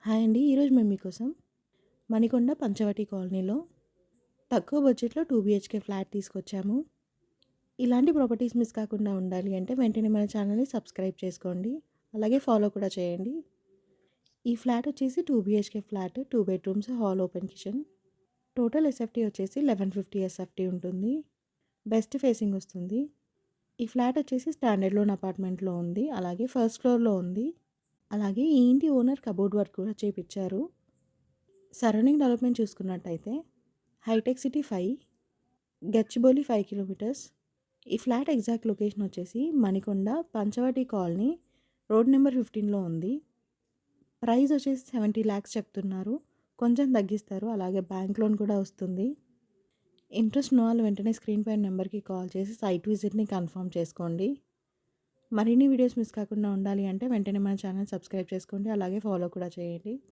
Hi అండి. ఈరోజు మేము మీకోసం మణికొండ పంచవటి కాలనీలో తక్కువ బడ్జెట్‌లో 2 బీహెచ్‌కే ఫ్లాట్ తీసుకొచ్చాము. ఇలాంటి ప్రాపర్టీస్ మిస్ కాకుండా ఉండాలి అంటే వెంటనే మన ఛానల్‌ని సబ్స్క్రైబ్ చేసుకోండి. అలాగే ఫాలో కూడా చేయండి. ఈ ఫ్లాట్ వచ్చేసి 2 BHK flat, 2 bedrooms, hall, open kitchen. Total SFT వచ్చేసి 1150 ఎస్ఎఫ్టీ ఉంటుంది. వెస్ట్ ఫేసింగ్ వస్తుంది. ఈ ఫ్లాట్ వచ్చేసి స్టాండర్డ్ లోన్ అపార్ట్మెంట్‌లో ఉంది. అలాగే ఫస్ట్ ఫ్లోర్‌లో ఉంది. అలాగే ఈ ఇంటి ఓనర్ కబోర్డ్ వర్క్ కూడా చేపిచ్చారు. సరౌండింగ్ డెవలప్మెంట్ చూసుకున్నట్టయితే హైటెక్ సిటీ 5, గచ్చిబౌలి 5 కిలోమీటర్స్. ఈ ఫ్లాట్ ఎగ్జాక్ట్ లొకేషన్ వచ్చేసి Manikonda Panchavati colony, road number 15లో ఉంది. ప్రైస్ వచ్చేసి 70 lakhs చెప్తున్నారు. కొంచెం తగ్గిస్తారు. అలాగే బ్యాంక్ లోన్ కూడా వస్తుంది. ఇంట్రెస్ట్ ఉన్న వాళ్ళు వెంటనే స్క్రీన్ పైన నెంబర్కి కాల్ చేసి సైట్ విజిట్ని కన్ఫర్మ్ చేసుకోండి. మరిన్ని వీడియోస్ మిస్ కాకుండా ఉండాలి అంటే వెంటనే మన ఛానల్ సబ్స్క్రైబ్ చేసుకోండి. అలాగే ఫాలో కూడా చేయండి.